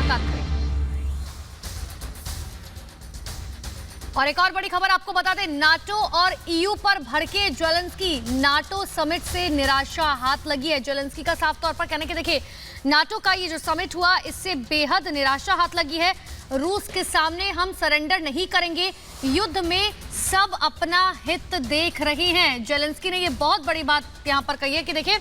मुलाकात करेंगे। और एक और बड़ी खबर आपको बता दें, नाटो और ईयू पर भड़के जेलेंस्की। नाटो समिट से निराशा हाथ लगी है। जेलेंस्की का साफ तौर पर कहने के देखिए, नाटो का ये जो समिट हुआ इससे बेहद निराशा हाथ लगी है। रूस के सामने हम सरेंडर नहीं करेंगे, युद्ध में सब अपना हित देख रहे हैं। जेलेंस्की ने ये बहुत बड़ी बात यहां पर कही है कि देखिए,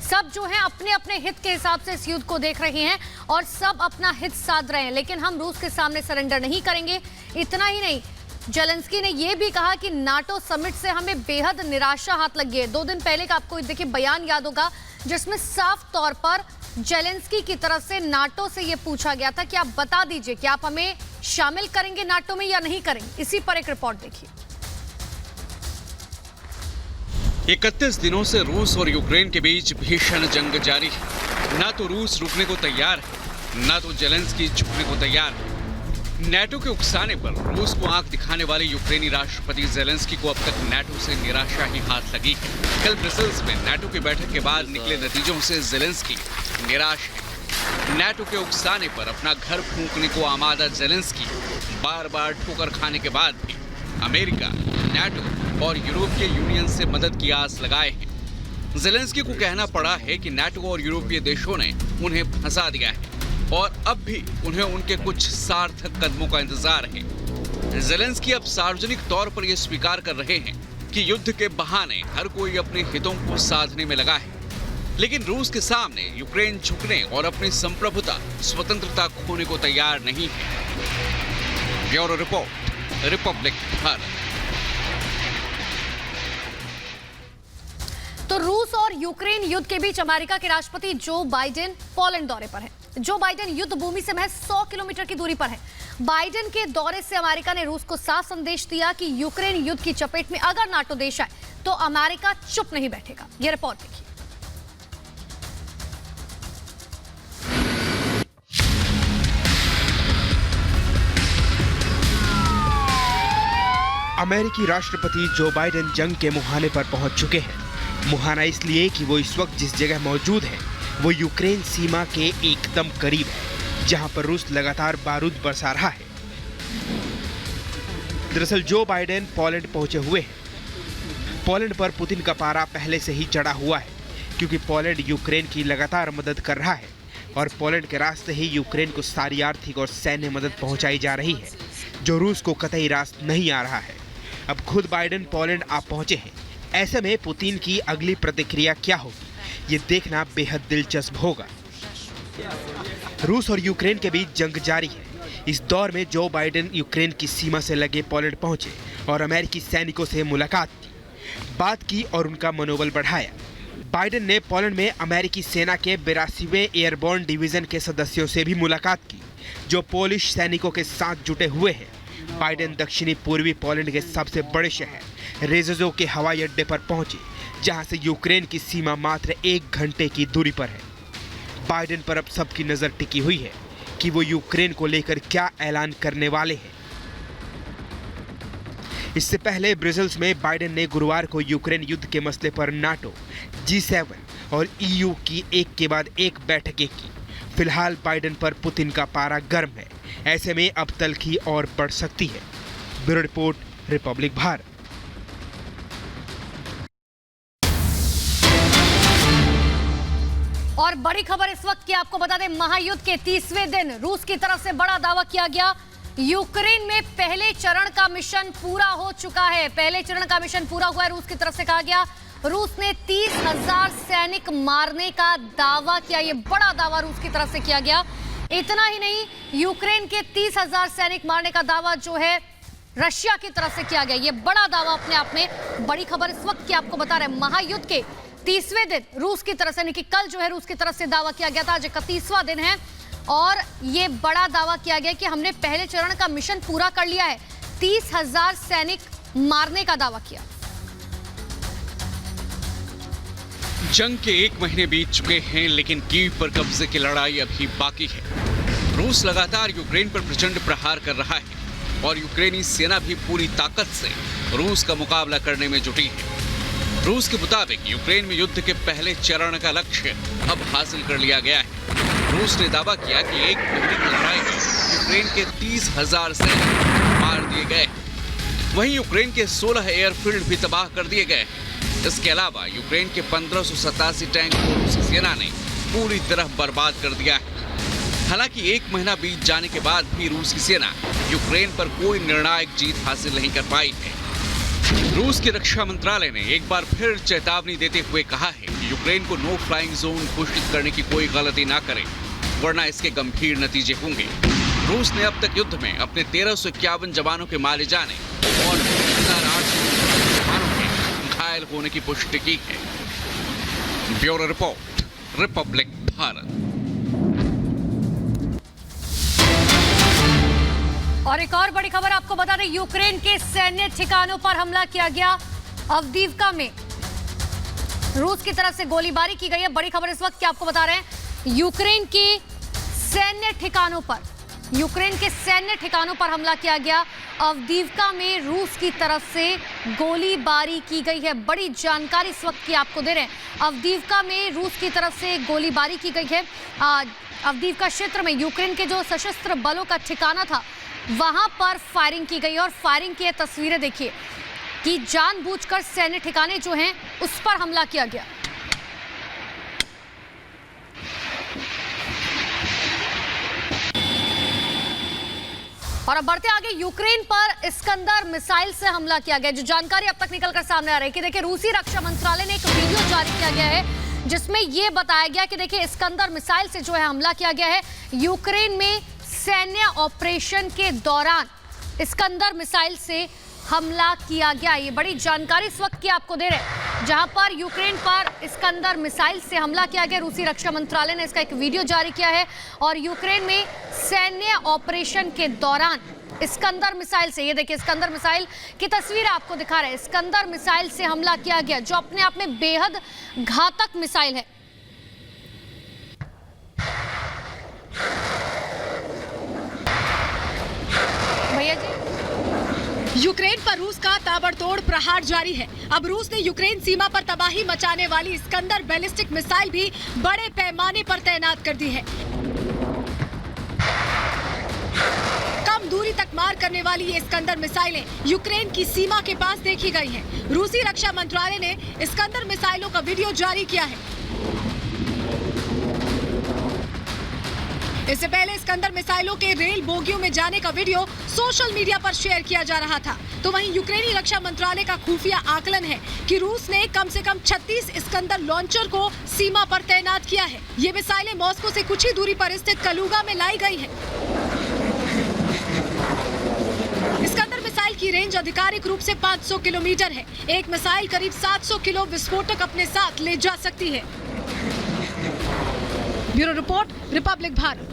सब जो है अपने अपने हित के हिसाब से इस युद्ध को देख रहे हैं और सब अपना हित साध रहे हैं, लेकिन हम रूस के सामने सरेंडर नहीं करेंगे। इतना ही नहीं, जेलेंस्की ने यह भी कहा कि नाटो समिट से हमें बेहद निराशा हाथ लगी है। 2 दिन पहले का आपको देखिए बयान याद होगा, जिसमें साफ तौर पर जेलेंस्की की तरफ से नाटो से यह पूछा गया था कि आप बता दीजिए कि आप हमें शामिल करेंगे नाटो में या नहीं करेंगे। इसी पर एक रिपोर्ट देखिए। 31 दिनों से रूस और यूक्रेन के बीच भीषण जंग जारी है। ना तो रूस रुकने को तैयार है, ना तो जेलेंस्की झुकने को तैयार है। नाटो के उकसाने पर रूस को आंख दिखाने वाले यूक्रेनी राष्ट्रपति जेलेंस्की को अब तक नाटो से निराशा ही हाथ लगी है। कल ब्रसेल्स में नाटो की बैठक के बाद निकले नतीजों से जेलेंस्की निराश है। नाटो के उकसाने पर अपना घर फूंकने को आमादा जेलेंस्की बार बार ठोकर खाने के बाद भी अमेरिका, नाटो और यूरोपीय यूनियन से मदद की आस लगाए हैं। जेलेंस्की को कहना पड़ा है कि नाटो और यूरोपीय देशों ने उन्हें फंसा दिया है और अब भी उन्हें उनके कुछ सार्थक कदमों का इंतजार है। जेलेंस्की अब सार्वजनिक तौर पर यह स्वीकार कर रहे हैं कि युद्ध के बहाने हर कोई अपने हितों को साधने में लगा है, लेकिन रूस के सामने यूक्रेन झुकने और अपनी संप्रभुता, स्वतंत्रता खोने को तैयार नहीं है। Bureau report, Republic Bharat. तो रूस और यूक्रेन युद्ध के बीच अमेरिका के राष्ट्रपति जो बाइडेन पोलैंड दौरे पर हैं। जो बाइडेन युद्ध भूमि से महज 100 किलोमीटर की दूरी पर है। बाइडेन के दौरे से अमेरिका ने रूस को साफ संदेश दिया कि यूक्रेन युद्ध की चपेट में अगर नाटो देश आए तो अमेरिका चुप नहीं बैठेगा। यह रिपोर्ट देखिए। अमेरिकी राष्ट्रपति जो बाइडेन जंग के मुहाने पर पहुंच चुके हैं। मुहाना इसलिए कि वो इस वक्त जिस जगह मौजूद है वो यूक्रेन सीमा के एकदम करीब है, जहां पर रूस लगातार बारूद बरसा रहा है। दरअसल जो बाइडेन पोलैंड पहुंचे हुए हैं। पोलैंड पर पुतिन का पारा पहले से ही चढ़ा हुआ है, क्योंकि पोलैंड यूक्रेन की लगातार मदद कर रहा है और पोलैंड के रास्ते ही यूक्रेन को सारी आर्थिक और सैन्य मदद पहुंचाई जा रही है, जो रूस को कतई रास नहीं आ रहा है। अब खुद बाइडेन पोलैंड आ पहुंचे हैं। ऐसे में पुतिन की अगली प्रतिक्रिया क्या होगी, ये देखना बेहद दिलचस्प होगा। रूस और यूक्रेन के बीच जंग जारी है। इस दौर में जो बाइडेन यूक्रेन की सीमा से लगे पोलैंड पहुंचे और अमेरिकी सैनिकों से मुलाकात की, बात की और उनका मनोबल बढ़ाया। बाइडेन ने पोलैंड में अमेरिकी सेना के 82वें एयरबोर्न डिवीजन के सदस्यों से भी मुलाकात की, जो पोलिश सैनिकों के साथ जुटे हुए हैं। बाइडेन दक्षिणी पूर्वी पोलैंड के सबसे बड़े शहर रेज़ोव के हवाई अड्डे पर पहुंचे, जहां से यूक्रेन की सीमा मात्र 1 घंटे की दूरी पर है। बाइडेन पर अब सबकी नजर टिकी हुई है कि वो यूक्रेन को लेकर क्या ऐलान करने वाले हैं। इससे पहले ब्रसेल्स में बाइडेन ने गुरुवार को यूक्रेन युद्ध के मसले पर नाटो, G7 और EU की एक के बाद एक बैठकें की। फिलहाल बाइडेन पर पुतिन का पारा गर्म है। ऐसे में अब तल्खी और बढ़ सकती है। Bureau report, Republic Bharat. और बड़ी खबर इस वक्त की आपको बता दें, महायुद्ध के 30वें दिन रूस की तरफ से बड़ा दावा किया गया। यूक्रेन में पहले चरण का मिशन पूरा हो चुका है। पहले चरण का मिशन पूरा हुआ है, रूस की तरफ से कहा गया। रूस ने 30,000 सैनिक मारने का दावा किया। यह बड़ा दावा रूस की तरफ से किया गया। इतना ही नहीं, यूक्रेन के 30,000 सैनिक मारने का दावा जो है रशिया की तरफ से किया गया। यह बड़ा दावा अपने आप में बड़ी खबर इस वक्त की आपको बता रहे हैं। महायुद्ध के 30वें दिन रूस की तरफ से, यानी कि कल जो है रूस की तरफ से दावा किया गया था। आज 31वां दिन है और ये बड़ा दावा किया गया कि हमने पहले चरण का मिशन पूरा कर लिया है। 30,000 सैनिक मारने का दावा किया। जंग के 1 महीने बीत चुके हैं, लेकिन कीव पर कब्जे की लड़ाई अभी बाकी है। रूस लगातार यूक्रेन पर प्रचंड प्रहार कर रहा है और यूक्रेनी सेना भी पूरी ताकत से रूस का मुकाबला करने में जुटी है। रूस के मुताबिक यूक्रेन में युद्ध के पहले चरण का लक्ष्य अब हासिल कर लिया गया है। रूस ने दावा किया कि एक महीने की लड़ाई में यूक्रेन के 30,000 सैनिक मार दिए गए। वहीं यूक्रेन के 16 एयरफील्ड भी तबाह कर दिए गए। इसके अलावा यूक्रेन के 1587 टैंक को रूसी सेना ने पूरी तरह बर्बाद कर दिया है। हालांकि एक महीना बीत जाने के बाद भी रूस की सेना यूक्रेन पर कोई निर्णायक जीत हासिल नहीं कर पाई है। रूस के रक्षा मंत्रालय ने एक बार फिर चेतावनी देते हुए कहा है कि यूक्रेन को नो फ्लाइंग जोन घोषित करने की कोई गलती ना करे, वरना इसके गंभीर नतीजे होंगे। रूस ने अब तक युद्ध में अपने 1351 जवानों के मारे जाने और 1800 जवानों के घायल होने की पुष्टि की है। Bureau report, Republic Bharat. और एक और बड़ी खबर आपको बता दें, यूक्रेन के सैन्य ठिकानों पर हमला किया गया। अवदीवका में रूस की तरफ से गोलीबारी की गई है। बड़ी खबर इस वक्त क्या आपको बता रहे हैं, यूक्रेन के सैन्य ठिकानों पर हमला किया गया। अवदीवका में रूस की तरफ से गोलीबारी की गई है। बड़ी जानकारी इस वक्त की आपको दे रहे हैं। अवदीवका में रूस की तरफ से गोलीबारी की गई है। अवदीवका क्षेत्र में यूक्रेन के जो सशस्त्र बलों का ठिकाना था, वहां पर फायरिंग की गई और फायरिंग की तस्वीरें देखिए कि जानबूझकर सैन्य ठिकाने जो हैं उस पर हमला किया गया। और अब बढ़ते आगे, यूक्रेन पर इस्कंदर मिसाइल से हमला किया गया। जो जानकारी अब तक निकलकर सामने आ रही है कि देखिए, रूसी रक्षा मंत्रालय ने एक वीडियो जारी किया गया है जिसमें यह बताया गया कि देखिए, इस्कंदर मिसाइल से जो है हमला किया गया है। यूक्रेन में सैन्य ऑपरेशन के दौरान इस्कंदर मिसाइल से हमला किया गया। ये बड़ी जानकारी इस वक्त की आपको दे रहे हैं, जहां पर यूक्रेन पर इस्कंदर मिसाइल से हमला किया गया। रूसी रक्षा मंत्रालय ने इसका एक वीडियो जारी किया है और यूक्रेन में सैन्य ऑपरेशन के दौरान इस्कंदर मिसाइल से, ये देखिए इस्कंदर मिसाइल की तस्वीर आपको दिखा रहे हैं, इस्कंदर मिसाइल से हमला किया गया, जो अपने आप में बेहद घातक मिसाइल है। भैया जी, यूक्रेन पर रूस का ताबड़तोड़ प्रहार जारी है। अब रूस ने यूक्रेन सीमा पर तबाही मचाने वाली इस्कंदर बैलिस्टिक मिसाइल भी बड़े पैमाने पर तैनात कर दी है। कम दूरी तक मार करने वाली ये इस्कंदर मिसाइलें यूक्रेन की सीमा के पास देखी गई हैं। रूसी रक्षा मंत्रालय ने इस्कंदर मिसाइलों का वीडियो जारी किया है। इससे पहले इस्कंदर मिसाइलों के रेल बोगियों में जाने का वीडियो सोशल मीडिया पर शेयर किया जा रहा था। तो वहीं यूक्रेनी रक्षा मंत्रालय का खुफिया आकलन है कि रूस ने कम से कम 36 इस्कंदर लॉन्चर को सीमा पर तैनात किया है। ये मिसाइलें मॉस्को से कुछ ही दूरी पर स्थित कलुगा में लाई गई हैं। इस्कंदर मिसाइल की रेंज आधिकारिक रूप से 500 किलोमीटर है। एक मिसाइल करीब 700 किलो विस्फोटक अपने साथ ले जा सकती है। Bureau report, Republic Bharat.